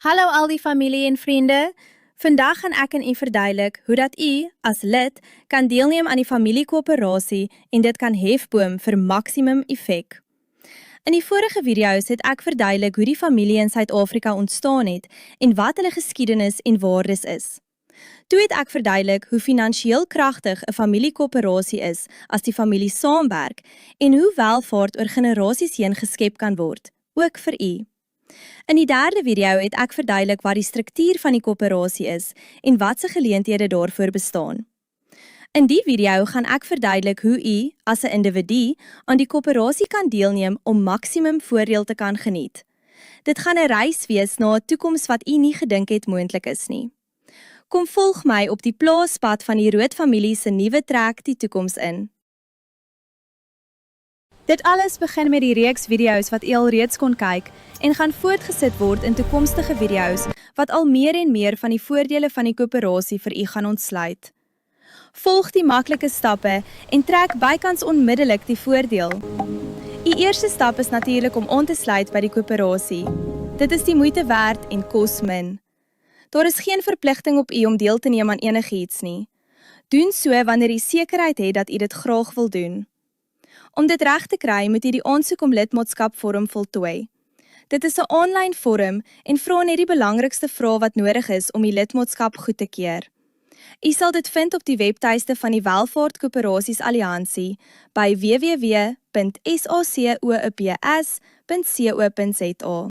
Hallo al die familie en vriende. Vandag gaan ek aan u verduidelik hoe dat u as lid kan deelneem aan die familiekoöperasie en dit kan hefboom vir maksimum effek. In die vorige video's het ek verduidelik hoe die familie in Suid-Afrika ontstaan het en wat hulle geskiedenis en waardes is. Toe het ek verduidelik hoe finansiëel kragtig 'n familiekoöperasie is as die familie saamwerk en hoe welvaart oor generasies heen geskep kan word, ook vir u. In die derde video het ek verduidelik wat die struktuur van die koöperasie is en wat se geleenthede daarvoor bestaan. In die video gaan ek verduidelik hoe u, as 'n individu, aan die koöperasie kan deelneem om maksimum voordeel te kan geniet. Dit gaan 'n reis wees na 'n toekoms wat u nie gedink het moontlik is nie. Kom volg my op die plaaspad van die Rood familie se nuwe trek die toekoms in. Dit alles begin met die reeks video's wat u al reeds kon kyk en gaan voortgesit word in toekomstige video's wat al meer en meer van die voordele van die koöperasie vir u gaan ontsluit. Volg die maklike stappe en trek bykans onmiddellik die voordeel. U eerste stap is natuurlik om aan te sluit by die koöperasie. Dit is die moeite werd en kos min. Daar is geen verpligting op u om deel te neem aan enigiets nie. Doen so wanneer u sekerheid het dat u dit graag wil doen. Om dit reg te kry, moet u die aansoek om lidmaatskap vorm voltooi. Dit is 'n aanlyn vorm en vra net die belangrikste vrae wat nodig is om die lidmaatskap goed te keur. U sal dit vind op die webtuiste van die Welvaart Koöperasies Alliansie by www.sacoops.co.za.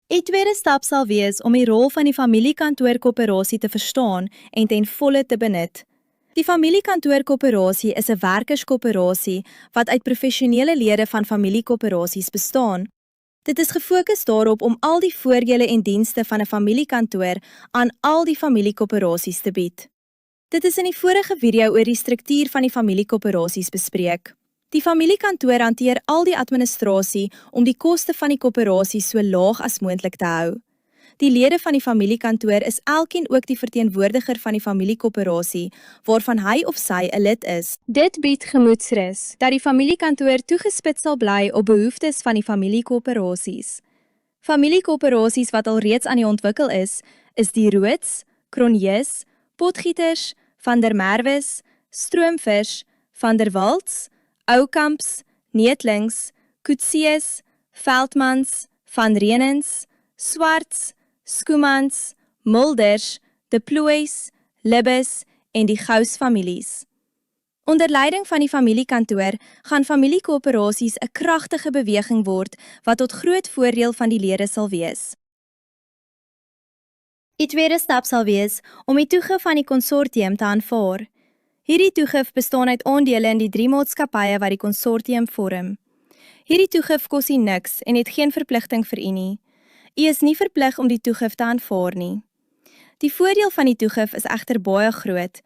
Die tweede stap sal wees om die rol van die familiekantoorkoöperasie te verstaan en ten volle te benut. Die familiekantoorkoöperasie is 'n werkerskoöperasie wat uit professionele lede van familiekoöperasies bestaan. Dit is gefokus daarop om al die voordele en dienste van 'n familiekantoor aan al die familiekoöperasies te bied. Dit is in die vorige video oor die struktuur van die familiekoöperasies bespreek. Die familiekantoor hanteer al die administrasie om die koste van die koöperasie so laag as moontlik te hou. Die lede van die familiekantoor is elkeen ook die verteenwoordiger van die familiekoöperasie, waarvan hy of sy 'n lid is. Dit bied gemoedsrus, dat die familiekantoor toegespits sal bly op behoeftes van die familiekoöperasies. Familiekoöperasies wat al reeds aan die ontwikkel is die Roods, Cronjes, Potgieters, Van der Merwes, Stroomfish, Van der Walts, Oukamps, Neetlings, Koetsees, Veldmans, Van Renens, Swarts, Skoemans, Mulders, De Plooys, Libbes en die Gous families. Onder leiding van die familiekantoor gaan familiekoöperasies 'n kragtige beweging word wat tot groot voordeel van die lede sal wees. Die tweede stap sal wees om die toegif van die konsortium te aanvaar. Hierdie toegif bestaan uit aandele in die 3 maatskappye wat die konsortium vorm. Hierdie toegif kos u niks en het geen verpligting vir u nie. U is nie verplig om die toegif te aanvaar nie. Die voordeel van die toegif is egter baie groot.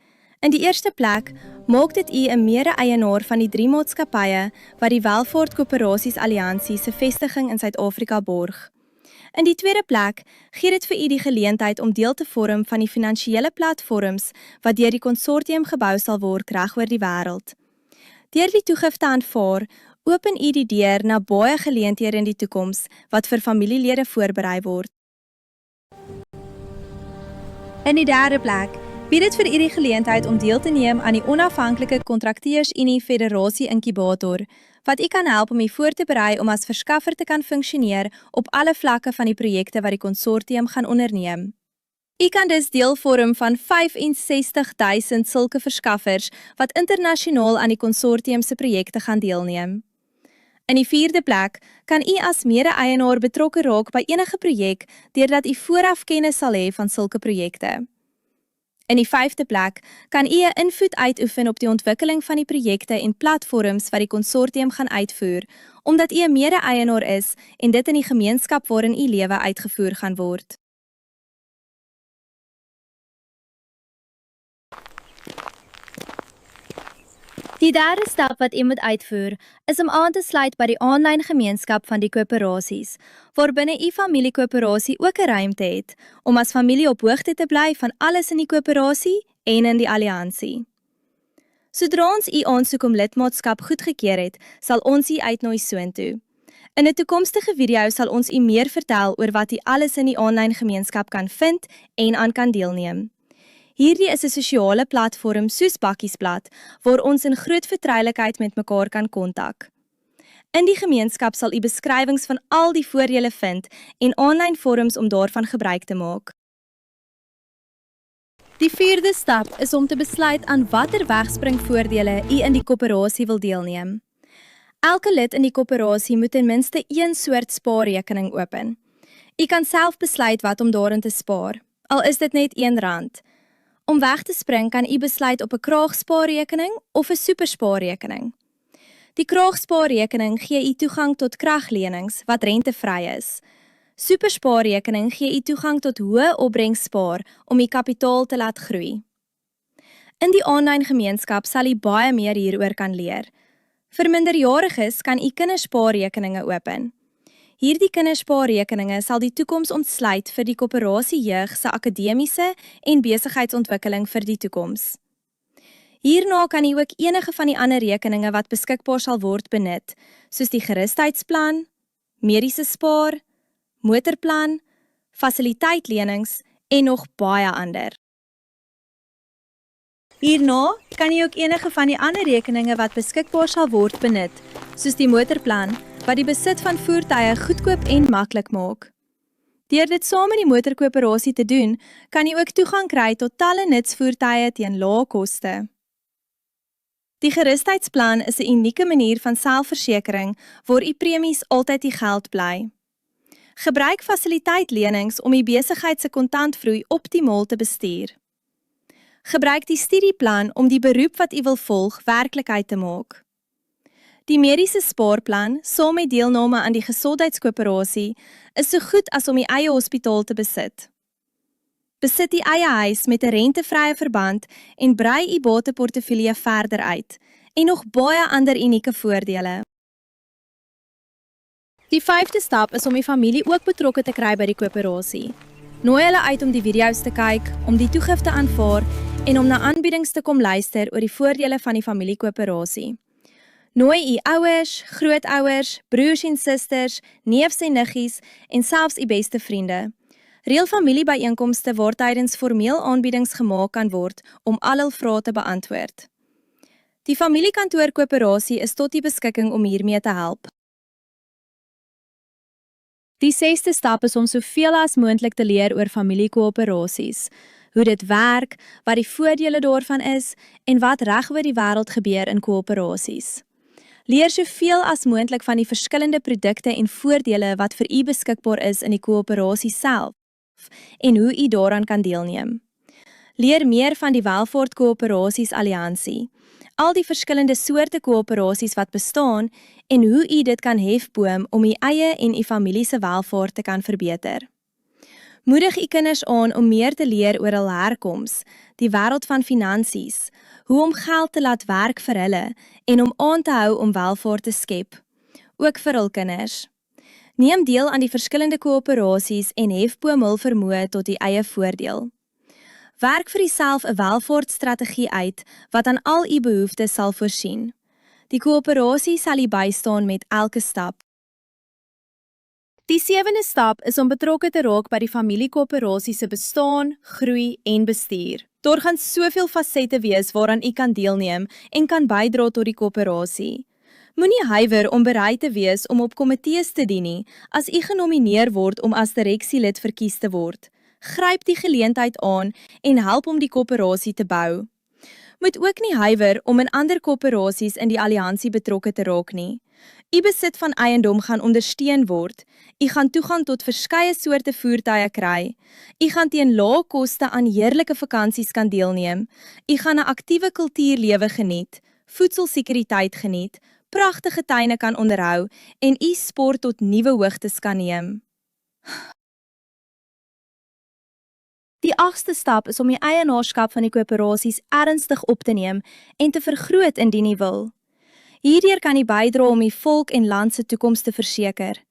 In die eerste plek maak dit u 'n mede-eienaar van die 3 maatskappye wat die Welvaart Koöperasies Alliansie se vestiging in Suid-Afrika borg. In die tweede plek gee dit vir u die geleentheid om deel te vorm van die finansiële platforms wat deur die konsortium gebou sal word regoor die wêreld. Deur die toegif te aanvaar, open u die deur na baie geleenthede in die toekoms wat vir familielede voorberei word. In die derde plek bied dit vir u die geleentheid om deel te neem aan die onafhanklike Kontrakteurs-Unie Federasie Inkubator, wat u kan help om u voor te berei om as verskaffer te kan funksioneer op alle vlakke van die projekte wat die konsortium gaan onderneem. U kan dus deel vorm van 65.000 sulke verskaffers wat internasionaal aan die konsortium se projekte gaan deelneem. In die vierde plek kan u as mede-eienaar betrokke raak by enige projek deurdat u vooraf kennis sal hê van sulke projekte. In die vyfde plek kan u 'n invloed uitoefen op die ontwikkeling van die projekte en platforms wat die konsortium gaan uitvoer, omdat u 'n mede-eienaar is en dit in die gemeenskap waarin u lewe uitgevoer gaan word. Die derde stap wat u moet uitvoer, is om aan te sluit by die aanlyn gemeenskap van die koöperasies, waarbinne u familiekoöperasie ook 'n ruimte het, om as familie op hoogte te bly van alles in die koöperasie en in die alliansie. Sodra ons u aansoek om lidmaatskap goedgekeur het, sal ons u uitnooi soontoe. In 'n toekomstige video sal ons u meer vertel oor wat u alles in die aanlyn gemeenskap kan vind en aan kan deelneem. Hierdie is 'n sosiale platform soos Bakkiesblad waar ons in groot vertroulikheid met mekaar kan kontak. In die gemeenskap sal u beskrywings van al die voordele vind en aanlyn forums om daarvan gebruik te maak. Die 4de stap is om te besluit aan watter wegspringvoordele u in die koöperasie wil deelneem. Elke lid in die koöperasie moet ten minste een soort spaarrekening open. U kan self besluit wat om daarin te spaar, al is dit net R1. Om weg te spring kan u besluit op 'n kraagspaarrekening of 'n superspaarrekening. Die kraagspaarrekening gee u toegang tot kraglenings wat rentevry is. Superspaarrekening gee u toegang tot hoë opbrengspaar om u kapitaal te laat groei. In die aanlyn gemeenskap sal u baie meer hieroor kan leer. Vir minderjariges kan u kinderspaarrekeninge open. Hierdie kinderspaarrekeninge sal die toekoms ontsluit vir die koöperasie jeug se akademiese en besigheidsontwikkeling vir die toekoms. Hierna kan u ook enige van die ander rekeninge wat beskikbaar sal word benut, soos die gerustheidsplan, mediese spaar, motorplan, fasiliteitlenings en nog baie ander. Hierna kan u ook enige van die ander rekeninge wat beskikbaar sal word benut, soos die motorplan, wat die besit van voertuie goedkoop en maklik maak. Deur dit saam met die motorkoöperasie te doen, kan u ook toegang kry tot talle nutsvoertuie teen lae koste. Die gerustheidsplan is 'n unieke manier van selfversekering waar u premies altyd die geld bly. Gebruik fasiliteitlenings om u besigheid se kontantvloei optimaal te bestuur. Gebruik die studieplan om die beroep wat u wil volg werklikheid te maak. Die mediese spaarplan, saam met deelname aan die gesondheidskoöperasie, is so goed as om u eie hospitaal te besit. Besit u eie huis met 'n rentevrye verband en brei u bateportefeulje verder uit, en nog baie ander unieke voordele. Die 5de stap is om die familie ook betrokke te kry by die koöperasie. Nooi hulle uit om die video's te kyk, om die toegif te aanvaar en om na aanbiedings te kom luister oor die voordele van die familiekoöperasie. Nooi u ouers, grootouers, broers en susters, neefs en niggies en selfs u beste vriende. Reël familiebyeenkomste waar tydens formeel aanbiedings gemaak kan word om al hul vrae te beantwoord. Die familiekantoorkoöperasie is tot u beskikking om hiermee te help. Die 6de stap is om soveel as moontlik te leer oor familiekoöperasies, hoe dit werk, wat die voordele daarvan is en wat reg oor die wêreld gebeur in koöperasies. Leer soveel as moontlik van die verskillende produkte en voordele wat vir u beskikbaar is in die koöperasie self en hoe u daaraan kan deelneem. Leer meer van die Welvaartkoöperasies Alliansie, al die verskillende soorte koöperasies wat bestaan en hoe u dit kan hefboom om u eie en u familie se welvaart te kan verbeter. Moedig u kinders aan om meer te leer oor hul herkoms, die wêreld van finansies, hoe om geld te laat werk vir hulle en om aan te hou om welvaart te skep, ook vir hul kinders. Neem deel aan die verskillende koöperasies en hefboom hul vermoë tot u eie voordeel. Werk vir jouself 'n welvaartstrategie uit wat aan al u behoeftes sal voorsien. Die koöperasie sal u bystaan met elke stap. Die 7de stap is om betrokke te raak by die familiekoöperasie se bestaan, groei en bestuur. Daar gaan soveel fasette wees waaraan u kan deelneem en kan bydra tot die koöperasie. Moenie huiwer om bereid te wees om op komitees te dien nie as u genomineer word om as direksielid verkies te word. Gryp die geleentheid aan en help om die koöperasie te bou. Moet ook nie huiwer om in ander koöperasies in die alliansie betrokke te raak nie. U besit van eiendom gaan ondersteun word. U gaan toegang tot verskeie soorte voertuie kry. U gaan teen lae koste aan heerlike vakansies kan deelneem. U gaan 'n aktiewe kultuurlewe geniet, voedselsekuriteit geniet, pragtige tuine kan onderhou en u sport tot nuwe hoogtes kan neem. Die 8ste stap is om die eienaarskap van die koöperasies ernstig op te neem en te vergroot indien u wil. Hierdeur kan u bydra om die volk en land se toekoms te verseker.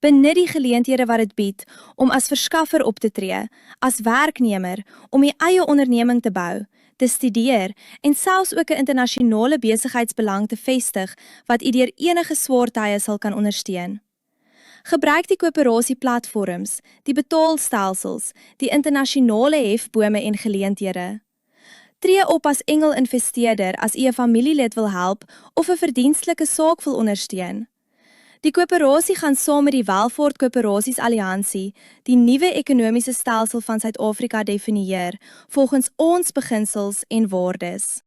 Benut die geleenthede wat dit bied om as verskaffer op te tree, as werknemer, om u eie onderneming te bou, te studeer en selfs ook 'n internasionale besigheidsbelang te vestig wat u deur enige swaar tye sal kan ondersteun. Gebruik die koöperasieplatforms, die betaalstelsels, die internasionale hefbome en geleenthede. Tree op as engel-investeerder as u 'n familielid wil help of 'n verdienstelike saak wil ondersteun. Die koöperasie gaan saam met die Welvaart Koöperasies Alliansie die nuwe ekonomiese stelsel van Suid-Afrika definieer volgens ons beginsels en waardes.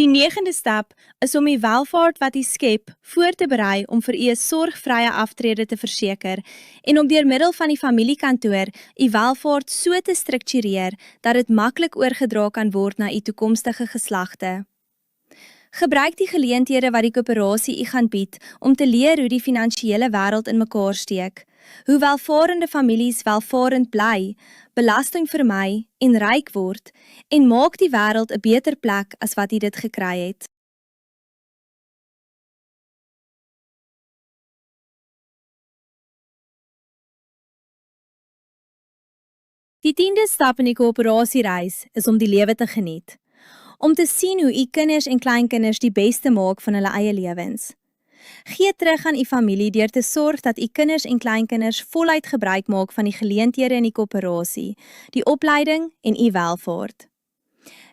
Die 9de stap is om die welvaart wat u skep voor te berei om vir u 'n sorgvrye aftrede te verseker en om deur middel van die familiekantoor u welvaart so te struktureer dat dit maklik oorgedra kan word na u toekomstige geslagte. Gebruik die geleenthede wat die koöperasie u gaan bied om te leer hoe die finansiële wêreld in mekaar steek, hoe welvarende families welvarend bly, belasting vermy en ryk word en maak die wêreld 'n beter plek as wat u dit gekry het. Die 10de stap in die koöperasiereis is om die lewe te geniet. Om te sien hoe u kinders en kleinkinders die beste maak van hulle eie lewens. Gee terug aan u familie deur te sorg dat u kinders en kleinkinders voluit gebruik maak van die geleenthede in die koöperasie, die opleiding en u welvaart.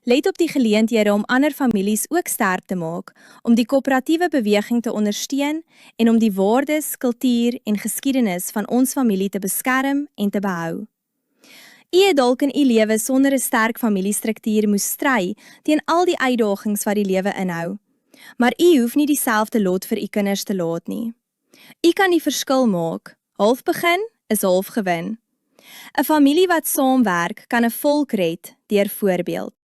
Let op die geleenthede om ander families ook sterk te maak, om die koöperatiewe beweging te ondersteun en om die waardes, kultuur en geskiedenis van ons familie te beskerm en te behou. U het dalk in u lewe sonder 'n sterk familiestruktuur moes stry teen al die uitdagings wat die lewe inhou. Maar u hoef nie dieselfde lot vir u kinders te laat nie. U kan die verskil maak. Half begin is half gewin. 'n Familie wat saamwerk kan 'n volk red deur voorbeeld.